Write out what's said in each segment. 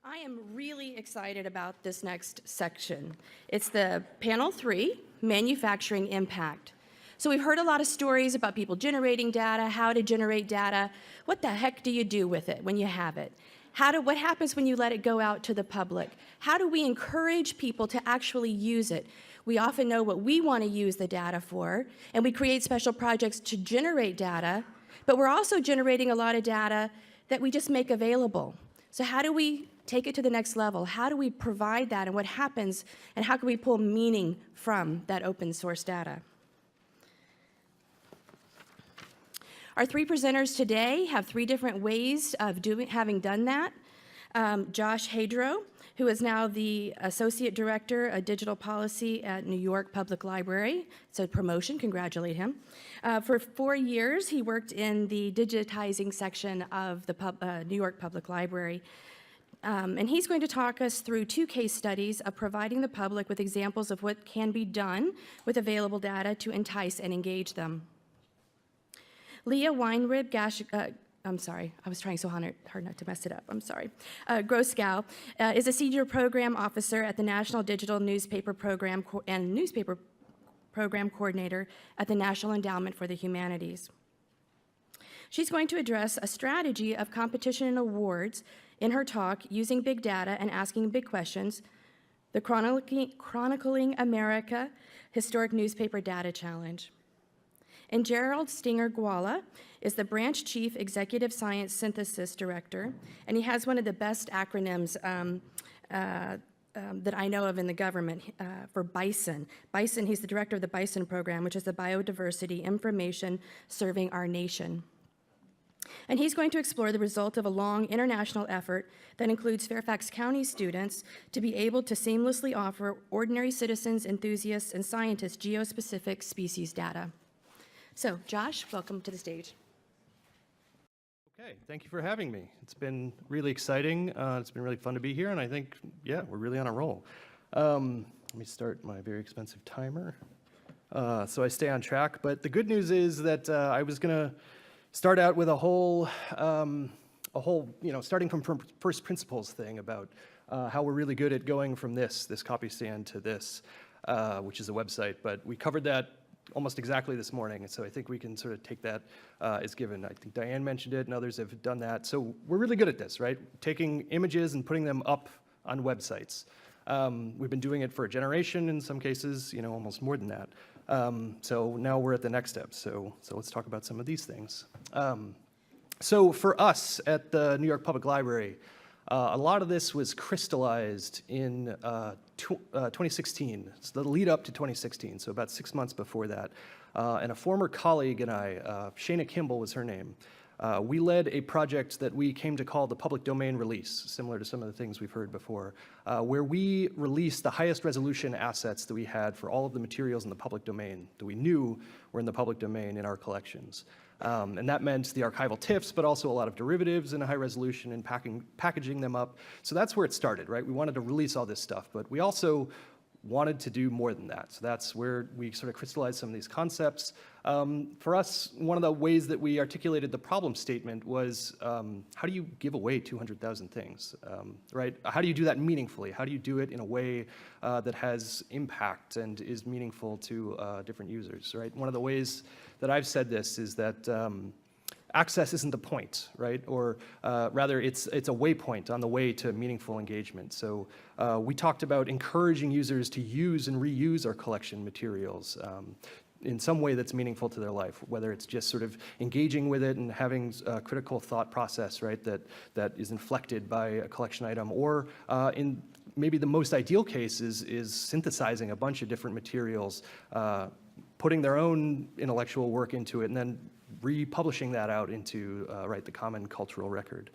I am really excited about this next section. It's the panel 3, manufacturing impact. So we've heard a lot of stories about people generating data, how to generate data. What the heck do you do with it when you have it? What happens when you let it go out to the public? How do we encourage people to actually use it? We often know what we want to use the data for, and we create special projects to generate data, but we're also generating a lot of data that we just make available. So how do we take it to the next level? How do we provide that, and what happens, and how can we pull meaning from that open source data? Our 3 presenters today have 3 different ways of having done that. Josh Hadro, who is now the Associate Director of Digital Policy at New York Public Library. It's a promotion, congratulate him. For 4 years, he worked in the digitizing section of the New York Public Library. And he's going to talk us through 2 case studies of providing the public with examples of what can be done with available data to entice and engage them. Leah Weinryb, I'm sorry, I was trying so hard not to mess it up, I'm sorry. Grohsgal is a senior program officer at the National Digital Newspaper Program and Newspaper Program Coordinator at the National Endowment for the Humanities. She's going to address a strategy of competition and awards in her talk using big data and asking big questions, the Chronicling America Historic Newspaper Data Challenge. And Gerald Stinger-Gwala is the Branch Chief Executive Science Synthesis Director, and he has one of the best acronyms that I know of in the government for BISON. BISON, he's the director of the BISON program, which is the Biodiversity Information Serving Our Nation. And he's going to explore the result of a long international effort that includes Fairfax County students to be able to seamlessly offer ordinary citizens, enthusiasts, and scientists geospecific species data. So, Josh, welcome to the stage. Okay, thank you for having me. It's been really exciting. It's been really fun to be here, and I think, yeah, we're really on a roll. Let me start my very expensive timer so I stay on track. But the good news is that I was going to start out with a whole, starting from first principles thing about how we're really good at going from this copy stand to this, which is a website. But we covered that almost exactly this morning, and so I think we can sort of take that as given. I think Diane mentioned it, and others have done that. So we're really good at this, right? Taking images and putting them up on websites. We've been doing it for a generation in some cases, almost more than that. So now we're at the next step. So let's talk about some of these things. So for us at the New York Public Library, a lot of this was crystallized in 2016, so the lead up to 2016, so about 6 months before that. And a former colleague and I, Shannon Kimball was her name, we led a project that we came to call the public domain release, similar to some of the things we've heard before, where we released the highest resolution assets that we had for all of the materials in the public domain that we knew were in the public domain in our collections. And that meant the archival TIFFs, but also a lot of derivatives in a high resolution and packaging them up. So that's where it started, right? We wanted to release all this stuff, but we also wanted to do more than that. So that's where we sort of crystallized some of these concepts. For us, one of the ways that we articulated the problem statement was, how do you give away 200,000 things, right? How do you do that meaningfully? How do you do it in a way that has impact and is meaningful to different users, right? One of the ways that I've said this is that access isn't the point, right? Or rather, it's a waypoint on the way to meaningful engagement. So we talked about encouraging users to use and reuse our collection materials in some way that's meaningful to their life, whether it's just sort of engaging with it and having a critical thought process, right, that is inflected by a collection item, or in maybe the most ideal case is synthesizing a bunch of different materials, putting their own intellectual work into it, and then republishing that out into the common cultural record.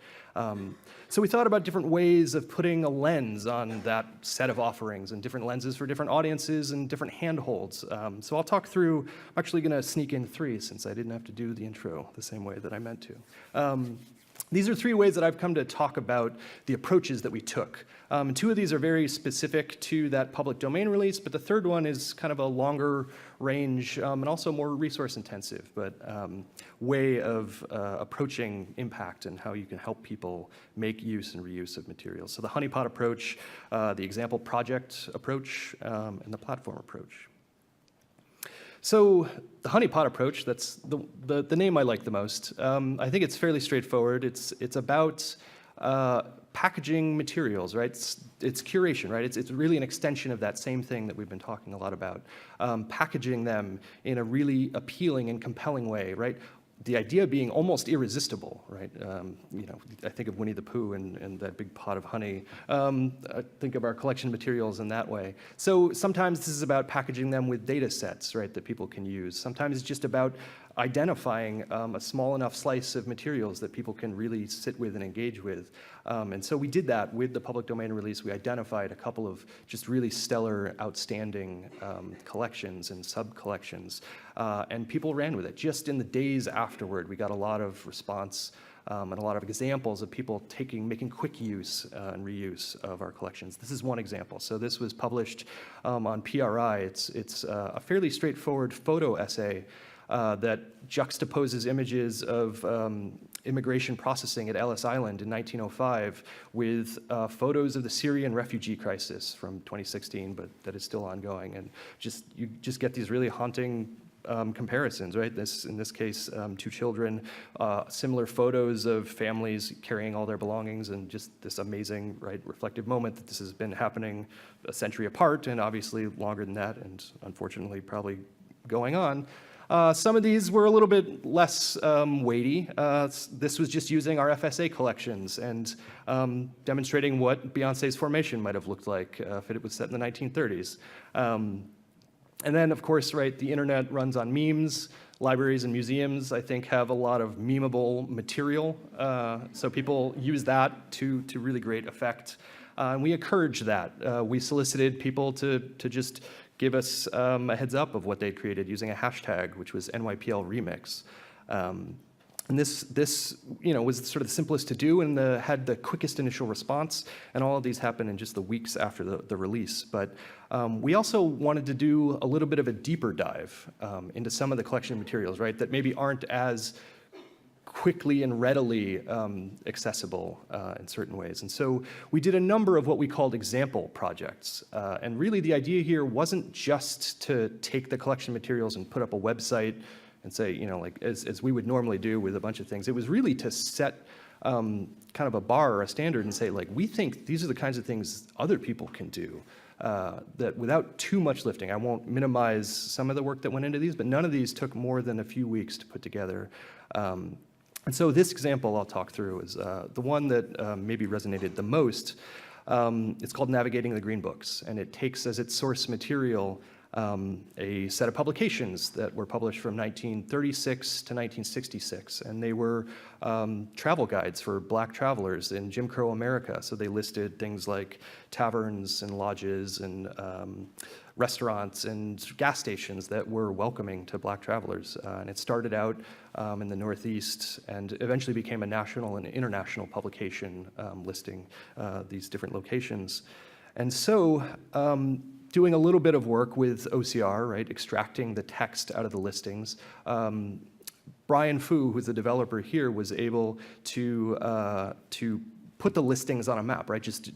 So we thought about different ways of putting a lens on that set of offerings, and different lenses for different audiences and different handholds. So I'll talk through, I'm actually going to sneak in 3 since I didn't have to do the intro the same way that I meant to. These are three ways that I've come to talk about the approaches that we took. And two of these are very specific to that public domain release, but the third one is kind of a longer range and also more resource intensive, but way of approaching impact and how you can help people make use and reuse of materials. So the Honeypot approach, the example project approach, and the platform approach. So the Honeypot approach, that's the name I like the most. I think it's fairly straightforward. It's about packaging materials, right? It's curation, right? It's really an extension of that same thing that we've been talking a lot about. Packaging them in a really appealing and compelling way, right? The idea being almost irresistible, right? You know, I think of Winnie the Pooh and that big pot of honey. I think of our collection materials in that way. So sometimes this is about packaging them with data sets, right, that people can use. Sometimes it's just about identifying a small enough slice of materials that people can really sit with and engage with. And so we did that with the public domain release. We identified a couple of just really stellar, outstanding collections and sub-collections, and people ran with it. Just in the days afterward, we got a lot of response and a lot of examples of people making quick use and reuse of our collections. This is one example. So this was published on PRI. It's a fairly straightforward photo essay that juxtaposes images of immigration processing at Ellis Island in 1905 with photos of the Syrian refugee crisis from 2016, but that is still ongoing. And you just get these really haunting comparisons, right? In this case, two children, similar photos of families carrying all their belongings, and just this amazing, right, reflective moment that this has been happening a century apart, and obviously longer than that, and unfortunately probably going on. Some of these were a little bit less weighty. This was just using our FSA collections and demonstrating what Beyonce's formation might have looked like if it was set in the 1930s. And then, of course, right, the internet runs on memes. Libraries and museums, I think, have a lot of memeable material. So people use that to really great effect. And we encourage that. We solicited people to just give us a heads up of what they'd created using a hashtag, which was NYPL Remix. And this you know, was sort of the simplest to do and had the quickest initial response, and all of these happened in just the weeks after the release. But we also wanted to do a little bit of a deeper dive into some of the collection materials, right, that maybe aren't as quickly and readily accessible in certain ways. And so we did a number of what we called example projects. And really the idea here wasn't just to take the collection materials and put up a website and say, you know, like as we would normally do with a bunch of things. It was really to set kind of a bar or a standard and say, like, we think these are the kinds of things other people can do. That without too much lifting, I won't minimize some of the work that went into these, but none of these took more than a few weeks to put together. And so this example I'll talk through is the one that maybe resonated the most. It's called Navigating the Green Books, and it takes as its source material a set of publications that were published from 1936 to 1966, and they were travel guides for Black travelers in Jim Crow America. So they listed things like taverns and lodges and restaurants and gas stations that were welcoming to Black travelers. And it started out in the Northeast and eventually became a national and international publication listing these different locations. And so doing a little bit of work with OCR, right, extracting the text out of the listings. Brian Fu, who's the developer here, was able to put the listings on a map, right, just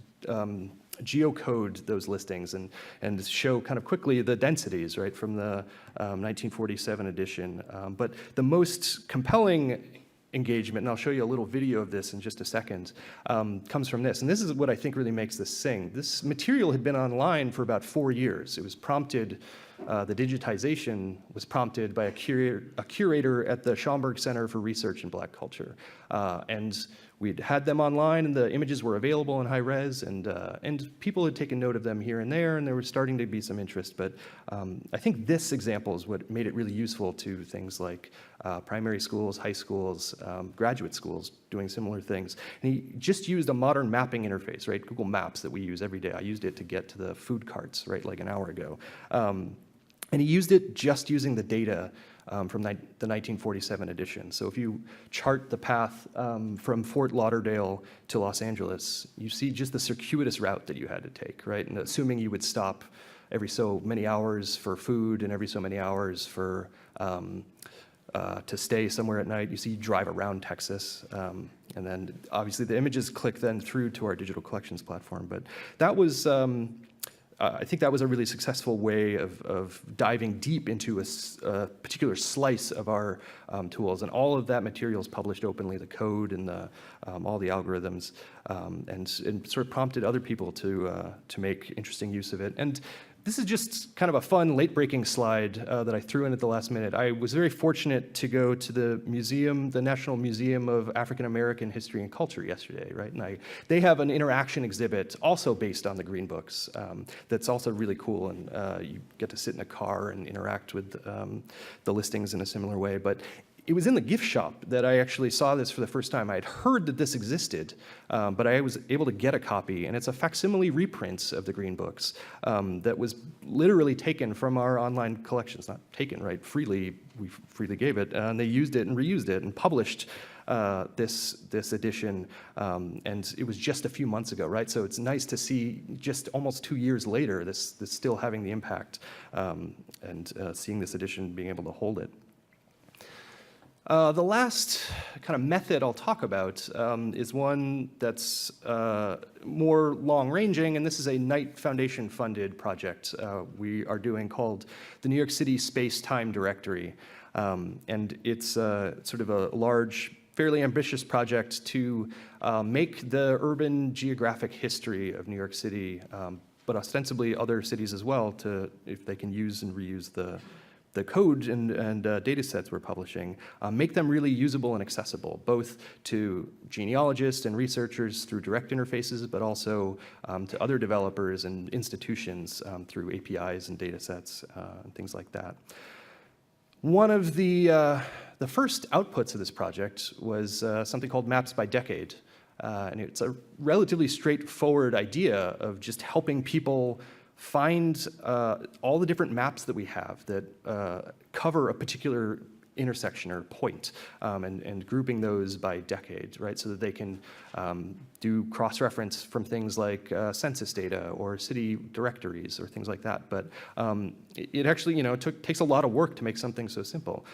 geocode those listings and show kind of quickly the densities, right, from the 1947 edition. But the most compelling engagement, and I'll show you a little video of this in just a second, comes from this. And this is what I think really makes this sing. This material had been online for about 4 years. It was prompted, the digitization was prompted by a curator at the Schomburg Center for Research in Black Culture. And we'd had them online, and the images were available in high res, and people had taken note of them here and there was starting to be some interest. But I think this example is what made it really useful to things like primary schools, high schools, graduate schools doing similar things. And he just used a modern mapping interface, right? Google Maps that we use every day. I used it to get to the food carts, right, like an hour ago. And he used it just using the data from the 1947 edition. So if you chart the path from Fort Lauderdale to Los Angeles, you see just the circuitous route that you had to take, right? And assuming you would stop every so many hours for food and every so many hours for to stay somewhere at night. You see you drive around Texas, and then obviously the images click then through to our digital collections platform. But that was, I think that was a really successful way of diving deep into a particular slice of our tools. And all of that material is published openly, the code and all the algorithms, and sort of prompted other people to make interesting use of it. And this is just kind of a fun, late-breaking slide that I threw in at the last minute. I was very fortunate to go to the museum, the National Museum of African American History and Culture yesterday, right? And they have an interaction exhibit also based on the Green Books that's also really cool, and you get to sit in a car and interact with the listings in a similar way. But it was in the gift shop that I actually saw this for the first time. I had heard that this existed, but I was able to get a copy, and it's a facsimile reprint of the Green Books that was literally taken from our online collections. Not taken, right? Freely, we freely gave it, and they used it and reused it and published this edition, and it was just a few months ago, right? So it's nice to see just almost 2 years later this still having the impact, and seeing this edition being able to hold it. The last kind of method I'll talk about is one that's more long-ranging, and this is a Knight Foundation-funded project we are doing called the New York City SpaceTime Directory. And it's sort of a large, fairly ambitious project to make the urban geographic history of New York City, but ostensibly other cities as well, if they can use and reuse the code and data sets we're publishing, make them really usable and accessible, both to genealogists and researchers through direct interfaces, but also to other developers and institutions through APIs and data sets and things like that. One of the first outputs of this project was something called Maps by Decade. And it's a relatively straightforward idea of just helping people find all the different maps that we have that cover a particular intersection or point, and grouping those by decade, right? So that they can do cross-reference from things like census data or city directories or things like that. But it actually, takes a lot of work to make something so simple.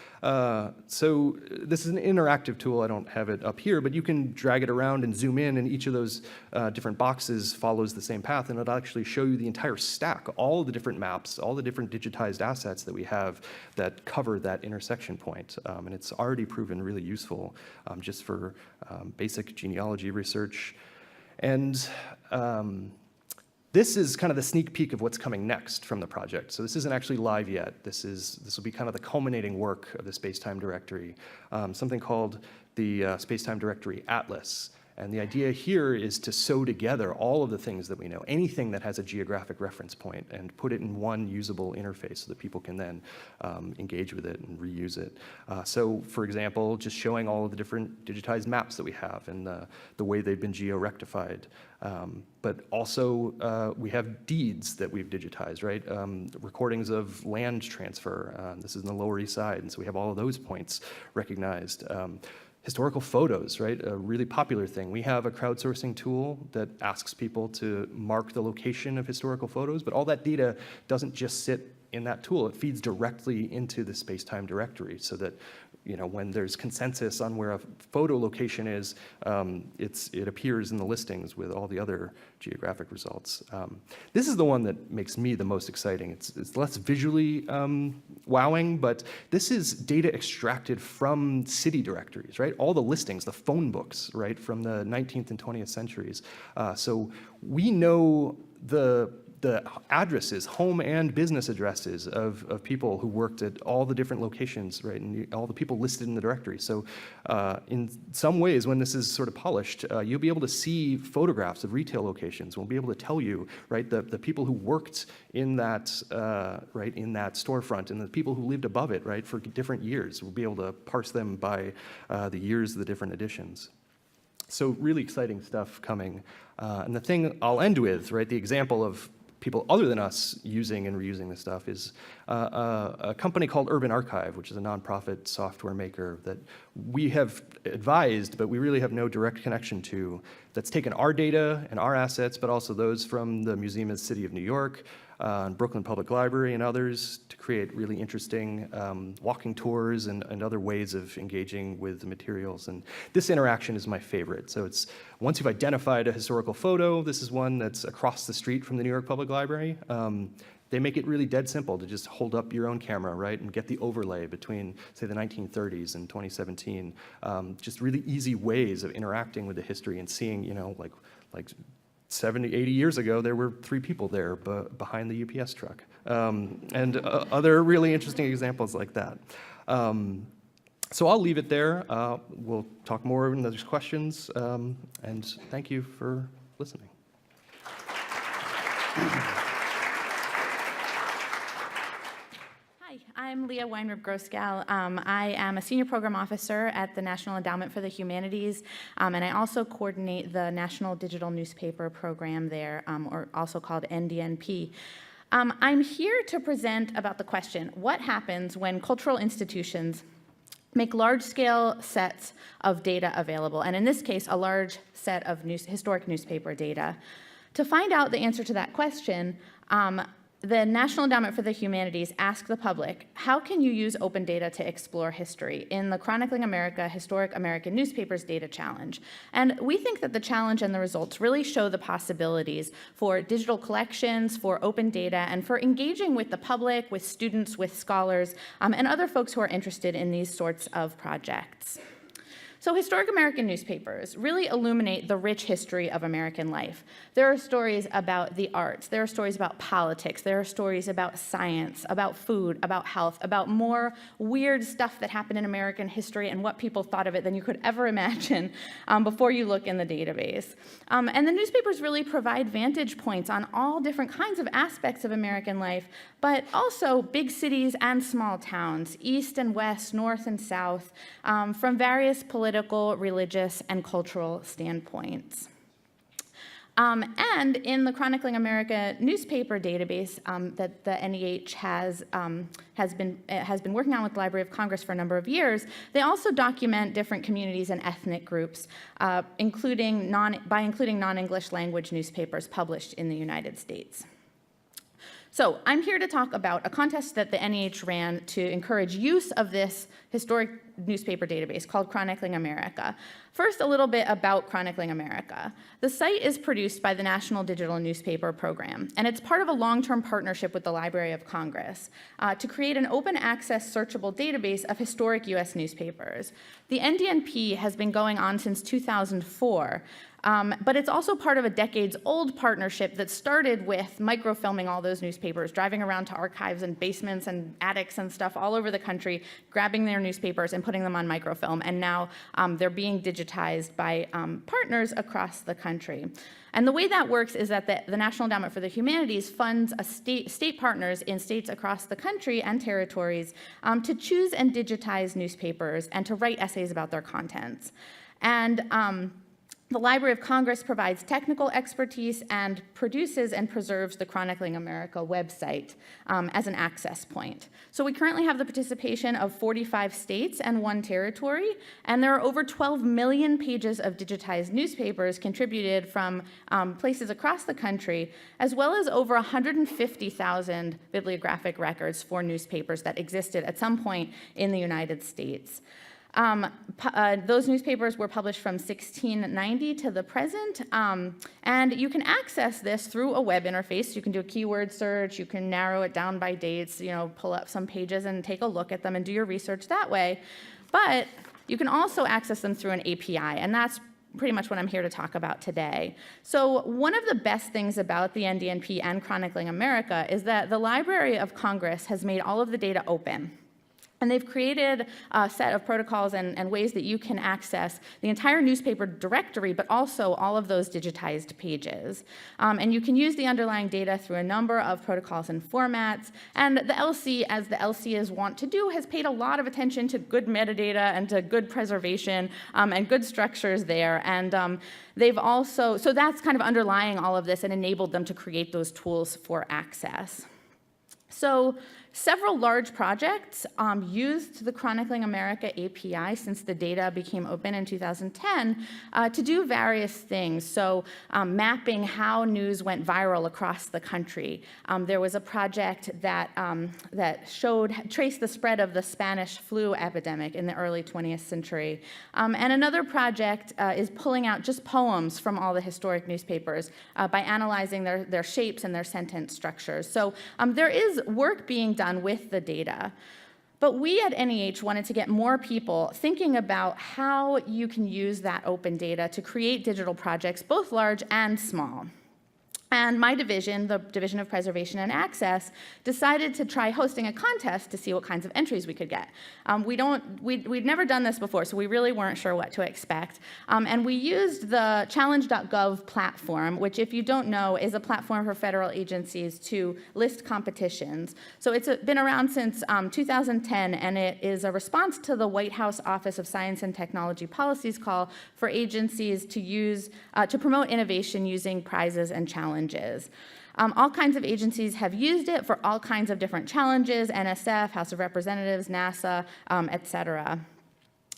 So this is an interactive tool. I don't have it up here, but you can drag it around and zoom in, and each of those different boxes follows the same path, and it'll actually show you the entire stack, all of the different maps, all the different digitized assets that we have that cover that intersection point. And it's already proven really useful just for basic genealogy research. And this is kind of the sneak peek of what's coming next from the project. So this isn't actually live yet. This will be kind of the culminating work of the SpaceTime Directory, something called the SpaceTime Directory Atlas. And the idea here is to sew together all of the things that we know, anything that has a geographic reference point, and put it in one usable interface so that people can then engage with it and reuse it. So, for example, just showing all of the different digitized maps that we have and the way they've been geo-rectified. But also, we have deeds that we've digitized, right? Recordings of land transfer. This is in the Lower East Side, and so we have all of those points recognized. Historical photos, right? A really popular thing. We have a crowdsourcing tool that asks people to mark the location of historical photos, but all that data doesn't just sit in that tool. It feeds directly into the SpaceTime Directory so that, when there's consensus on where a photo location is, it appears in the listings with all the other geographic results. This is the one that makes me the most exciting. It's less visually wowing, but this is data extracted from city directories, right? All the listings, the phone books, right, from the 19th and 20th centuries. So we know the addresses, home and business addresses of people who worked at all the different locations, right, and all the people listed in the directory. So in some ways, when this is sort of polished, you'll be able to see photographs of retail locations. We'll be able to tell you, right, the people who worked in that, right, in that storefront, and the people who lived above it, right, for different years. We'll be able to parse them by the years of the different editions. So really exciting stuff coming. And the thing I'll end with, right, the example of people other than us using and reusing this stuff is a company called Urban Archive, which is a nonprofit software maker that we have advised, but we really have no direct connection to, that's taken our data and our assets, but also those from the Museum of the City of New York, and Brooklyn Public Library and others to create really interesting walking tours and other ways of engaging with the materials. And this interaction is my favorite. So it's, once you've identified a historical photo, this is one that's across the street from the New York Public Library, they make it really dead simple to just hold up your own camera, right, and get the overlay between, say, the 1930s and 2017. Just really easy ways of interacting with the history and seeing, you know, like 70, 80 years ago, there were 3 people there behind the UPS truck, and other really interesting examples like that. So I'll leave it there. We'll talk more when there's questions, and thank you for listening. I'm Leah Weinryb Grohsgal. I am a senior program officer at the National Endowment for the Humanities, and I also coordinate the National Digital Newspaper Program there, or also called NDNP. I'm here to present about the question, what happens when cultural institutions make large-scale sets of data available, and in this case, a large set of historic newspaper data. To find out the answer to that question, the National Endowment for the Humanities asked the public, how can you use open data to explore history in the Chronicling America Historic American Newspapers Data Challenge? And we think that the challenge and the results really show the possibilities for digital collections, for open data, and for engaging with the public, with students, with scholars, and other folks who are interested in these sorts of projects. So historic American newspapers really illuminate the rich history of American life. There are stories about the arts, there are stories about politics, there are stories about science, about food, about health, about more weird stuff that happened in American history and what people thought of it than you could ever imagine before you look in the database. And the newspapers really provide vantage points on all different kinds of aspects of American life, but also big cities and small towns, east and west, north and south, from various political, religious, and cultural standpoints. And in the Chronicling America newspaper database that the NEH has been working on with the Library of Congress for a number of years, they also document different communities and ethnic groups, including non-English language newspapers published in the United States. So I'm here to talk about a contest that the NEH ran to encourage use of this historic newspaper database called Chronicling America. First, a little bit about Chronicling America. The site is produced by the National Digital Newspaper Program, and it's part of a long-term partnership with the Library of Congress to create an open access searchable database of historic US newspapers. The NDNP has been going on since 2004, but it's also part of a decades-old partnership that started with microfilming all those newspapers, driving around to archives and basements and attics and stuff all over the country, grabbing their newspapers and putting them on microfilm, and now they're being digitized by partners across the country. And the way that works is that the National Endowment for the Humanities funds state partners in states across the country and territories to choose and digitize newspapers and to write essays about their contents. And the Library of Congress provides technical expertise and produces and preserves the Chronicling America website as an access point. So we currently have the participation of 45 states and 1 territory, and there are over 12 million pages of digitized newspapers contributed from places across the country, as well as over 150,000 bibliographic records for newspapers that existed at some point in the United States. Those newspapers were published from 1690 to the present, and you can access this through a web interface. You can do a keyword search, you can narrow it down by dates, pull up some pages and take a look at them and do your research that way. But you can also access them through an API, and that's pretty much what I'm here to talk about today. So one of the best things about the NDNP and Chronicling America is that the Library of Congress has made all of the data open. And they've created a set of protocols and ways that you can access the entire newspaper directory, but also all of those digitized pages. And you can use the underlying data through a number of protocols and formats. And the LC, as the LC is wont to do, has paid a lot of attention to good metadata and to good preservation and good structures there. And they've also, so that's kind of underlying all of this and enabled them to create those tools for access. So several large projects used the Chronicling America API since the data became open in 2010 to do various things. So mapping how news went viral across the country. There was a project that, traced the spread of the Spanish flu epidemic in the early 20th century. And another project is pulling out just poems from all the historic newspapers by analyzing their shapes and their sentence structures. So there is work being done with the data. But we at NEH wanted to get more people thinking about how you can use that open data to create digital projects, both large and small. And my division, the Division of Preservation and Access, decided to try hosting a contest to see what kinds of entries we could get. We'd never done this before, so we really weren't sure what to expect. And we used the Challengegov platform, which, if you don't know, is a platform for federal agencies to list competitions. So it's been around since 2010, and it is a response to the White House Office of Science and Technology Policy's call for agencies to use to promote innovation using prizes and challenges. All kinds of agencies have used it for all kinds of different challenges: NSF, House of Representatives, NASA, et cetera.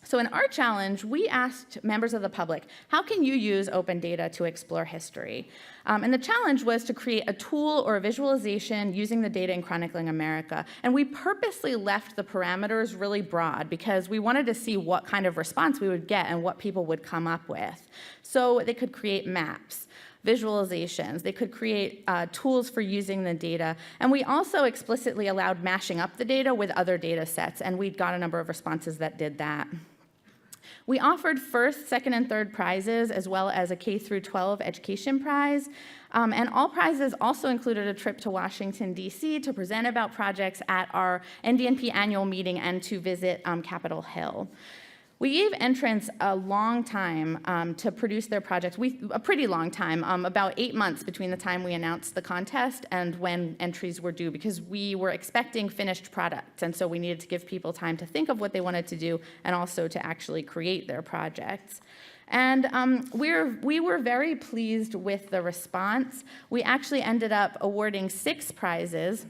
So in our challenge, we asked members of the public, how can you use open data to explore history? And the challenge was to create a tool or a visualization using the data in Chronicling America. And we purposely left the parameters really broad because we wanted to see what kind of response we would get and what people would come up with. So they could create maps, visualizations, they could create tools for using the data, and we also explicitly allowed mashing up the data with other data sets, and we got a number of responses that did that. We offered first, second, and third prizes, as well as a K-12 education prize, and all prizes also included a trip to Washington, D.C. to present about projects at our NDNP annual meeting and to visit Capitol Hill. We gave entrants a long time to produce their projects, a pretty long time, about 8 months between the time we announced the contest and when entries were due, because we were expecting finished products, and so we needed to give people time to think of what they wanted to do and also to actually create their projects. And we were very pleased with the response. We actually ended up awarding 6 prizes.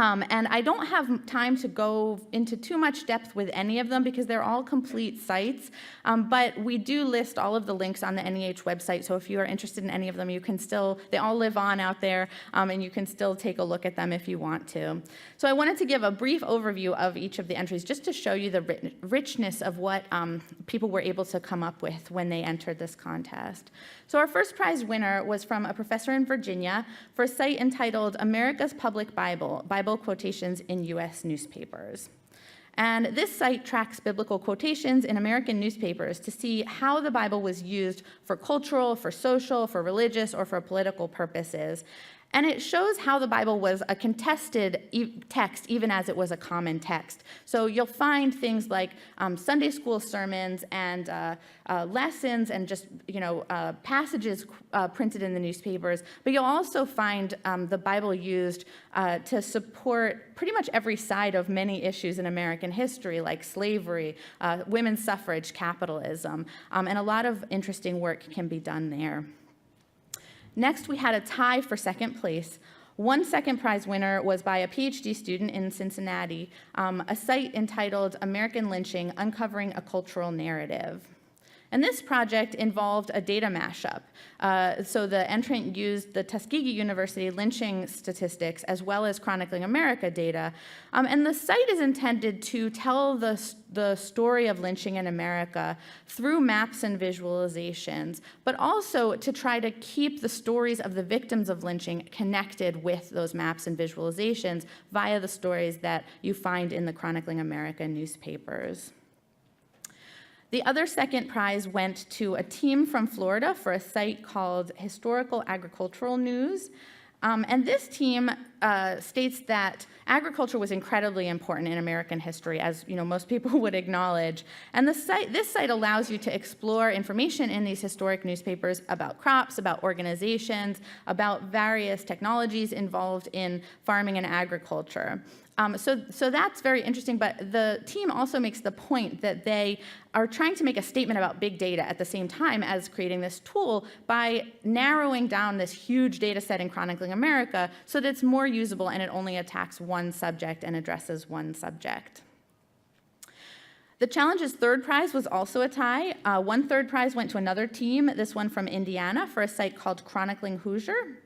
And I don't have time to go into too much depth with any of them because they're all complete sites, but we do list all of the links on the NEH website, so if you are interested in any of them, you can still, they all live on out there, and you can still take a look at them if you want to. So I wanted to give a brief overview of each of the entries just to show you the richness of what people were able to come up with when they entered this contest. So our first prize winner was from a professor in Virginia for a site entitled America's Public Bible Quotations in U.S. Newspapers. And this site tracks biblical quotations in American newspapers to see how the Bible was used for cultural, for social, for religious, or for political purposes. And it shows how the Bible was a contested text, even as it was a common text. So you'll find things like Sunday school sermons and lessons and just passages printed in the newspapers. But you'll also find the Bible used to support pretty much every side of many issues in American history, like slavery, women's suffrage, capitalism, and a lot of interesting work can be done there. Next, we had a tie for second place. One second prize winner was by a PhD student in Cincinnati, a site entitled American Lynching, Uncovering a Cultural Narrative. And this project involved a data mashup. So the entrant used the Tuskegee University lynching statistics as well as Chronicling America data. And the site is intended to tell the story of lynching in America through maps and visualizations, but also to try to keep the stories of the victims of lynching connected with those maps and visualizations via the stories that you find in the Chronicling America newspapers. The other second prize went to a team from Florida for a site called Historical Agricultural News. And this team states that agriculture was incredibly important in American history, as most people would acknowledge. And this site allows you to explore information in these historic newspapers about crops, about organizations, about various technologies involved in farming and agriculture. So that's very interesting, but the team also makes the point that they are trying to make a statement about big data at the same time as creating this tool by narrowing down this huge data set in Chronicling America so that it's more usable and it only attacks one subject and addresses one subject. The Challenge's third prize was also a tie. One third prize went to another team, this one from Indiana, for a site called Chronicling Hoosier.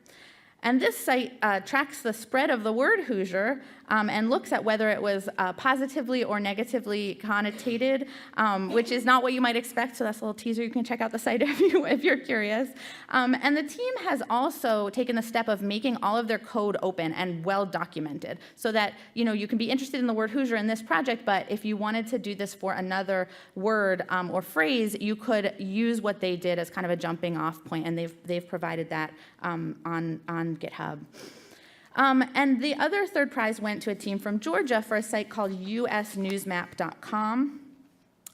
And this site tracks the spread of the word Hoosier and looks at whether it was positively or negatively connotated, which is not what you might expect, so that's a little teaser. You can check out the site if you're curious. And the team has also taken the step of making all of their code open and well documented so that you can be interested in the word Hoosier in this project, but if you wanted to do this for another word or phrase, you could use what they did as kind of a jumping off point, and they've provided that on GitHub. And the other third prize went to a team from Georgia for a site called usnewsmap.com.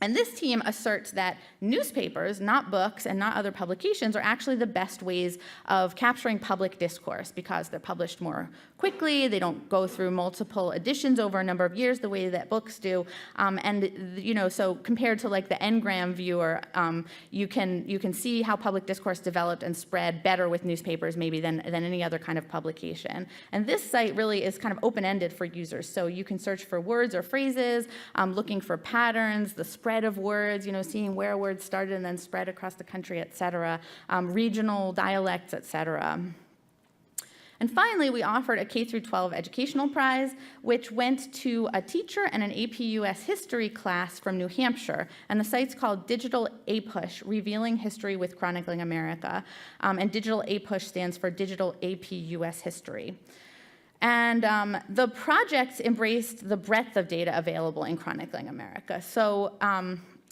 And this team asserts that newspapers, not books and not other publications, are actually the best ways of capturing public discourse because they're published more quickly, they don't go through multiple editions over a number of years the way that books do, and so compared to like the Ngram viewer, you can see how public discourse developed and spread better with newspapers maybe than any other kind of publication. And this site really is kind of open-ended for users, so you can search for words or phrases, looking for patterns, the spread of words, seeing where words started and then spread across the country, et cetera, regional dialects, et cetera. And finally, we offered a K-12 educational prize, which went to a teacher and an AP US history class from New Hampshire. And the site's called Digital APUSH, Revealing History with Chronicling America. And Digital APUSH stands for Digital AP US History. And the project embraced the breadth of data available in Chronicling America. So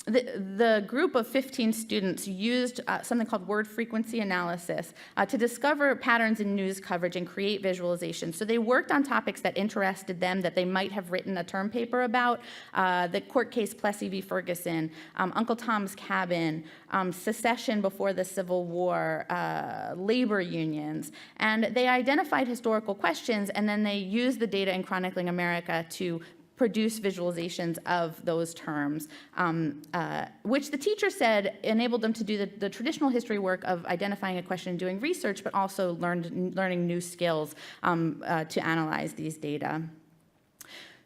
the group of 15 students used something called word frequency analysis to discover patterns in news coverage and create visualizations. So they worked on topics that interested them, that they might have written a term paper about, the court case Plessy v. Ferguson, Uncle Tom's Cabin, secession before the Civil War, labor unions. And they identified historical questions, and then they used the data in Chronicling America to produce visualizations of those terms, which the teacher said enabled them to do the traditional history work of identifying a question and doing research, but also learning new skills to analyze these data.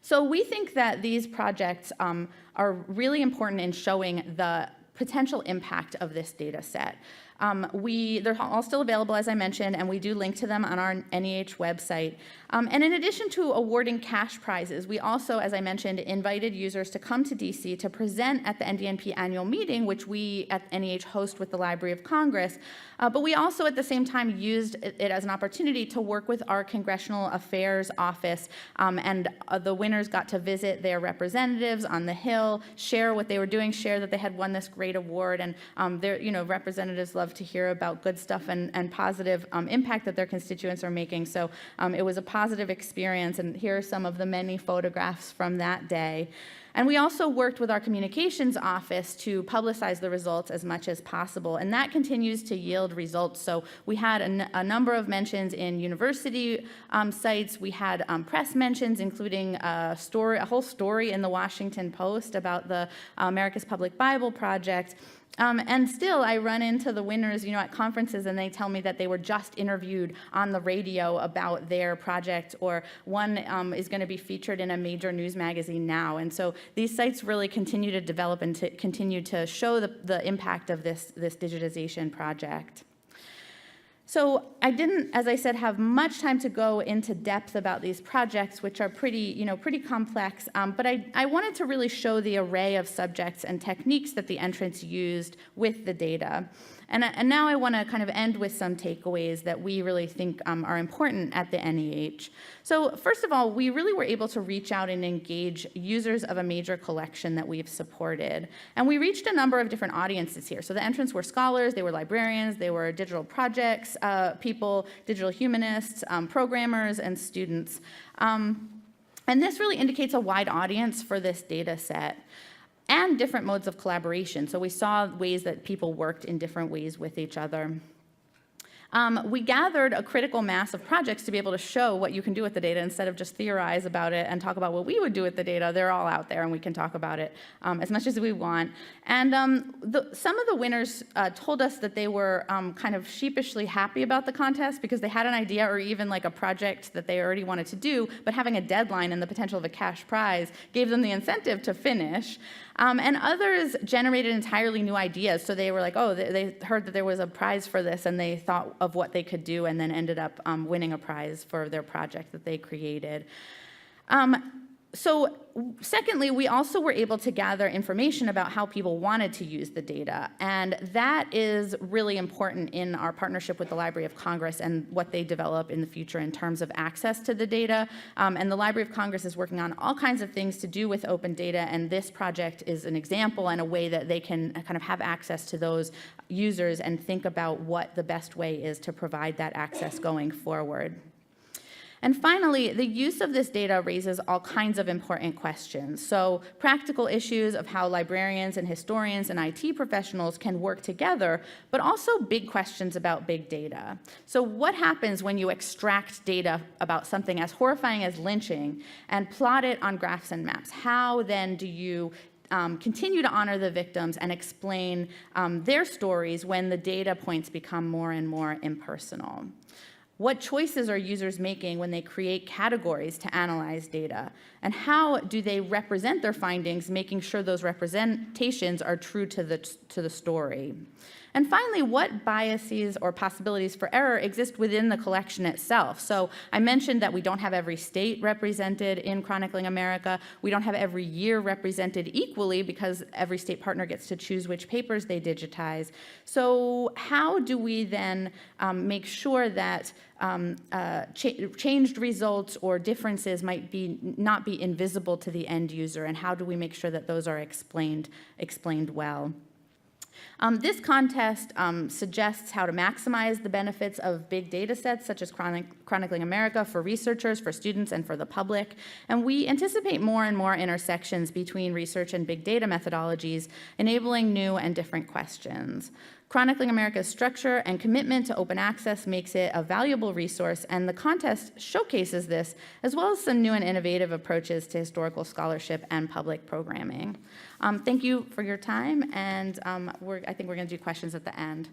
So we think that these projects are really important in showing the potential impact of this data set. They're all still available, as I mentioned, and we do link to them on our NEH website. And in addition to awarding cash prizes, we also, as I mentioned, invited users to come to DC to present at the NDNP annual meeting, which we at NEH host with the Library of Congress. But we also, at the same time, used it as an opportunity to work with our Congressional Affairs Office, and the winners got to visit their representatives on the Hill, share what they were doing, share that they had won this great award, and their representatives love to hear about good stuff and positive impact that their constituents are making. So it was a positive experience, and here are some of the many photographs from that day. And we also worked with our communications office to publicize the results as much as possible, and that continues to yield results. So we had a number of mentions in university sites. We had press mentions, including a whole story in the Washington Post about the America's Public Bible Project. And still, I run into the winners, at conferences, and they tell me that they were just interviewed on the radio about their project, or one is going to be featured in a major news magazine now. And so these sites really continue to develop and to continue to show the impact of this digitization project. So I didn't, as I said, have much time to go into depth about these projects, which are pretty complex, but I wanted to really show the array of subjects and techniques that the entrants used with the data. And now I want to kind of end with some takeaways that we really think are important at the NEH. So first of all, we really were able to reach out and engage users of a major collection that we've supported. And we reached a number of different audiences here. So the entrants were scholars, they were librarians, they were digital projects people, digital humanists, programmers, and students. And this really indicates a wide audience for this data set and different modes of collaboration. So we saw ways that people worked in different ways with each other. We gathered a critical mass of projects to be able to show what you can do with the data instead of just theorize about it and talk about what we would do with the data. They're all out there, and we can talk about it as much as we want. And some of the winners told us that they were kind of sheepishly happy about the contest because they had an idea or even like a project that they already wanted to do, but having a deadline and the potential of a cash prize gave them the incentive to finish. And others generated entirely new ideas. So they were like, oh, they heard that there was a prize for this, and they thought of what they could do and then ended up winning a prize for their project that they created. So secondly, we also were able to gather information about how people wanted to use the data, and that is really important in our partnership with the Library of Congress and what they develop in the future in terms of access to the data. And the Library of Congress is working on all kinds of things to do with open data, and this project is an example and a way that they can kind of have access to those users and think about what the best way is to provide that access going forward. And finally, the use of this data raises all kinds of important questions. So practical issues of how librarians and historians and IT professionals can work together, but also big questions about big data. So what happens when you extract data about something as horrifying as lynching and plot it on graphs and maps? How then do you continue to honor the victims and explain their stories when the data points become more and more impersonal? What choices are users making when they create categories to analyze data? And how do they represent their findings, making sure those representations are true to the story? And finally, what biases or possibilities for error exist within the collection itself? So I mentioned that we don't have every state represented in Chronicling America. We don't have every year represented equally because every state partner gets to choose which papers they digitize. So how do we then make sure that changed results or differences might not be invisible to the end user, and how do we make sure that those are explained well? This contest suggests how to maximize the benefits of big data sets such as Chronicling America for researchers, for students, and for the public. And we anticipate more and more intersections between research and big data methodologies, enabling new and different questions. Chronicling America's structure and commitment to open access makes it a valuable resource, and the contest showcases this, as well as some new and innovative approaches to historical scholarship and public programming. Thank you for your time, and I think we're going to do questions at the end.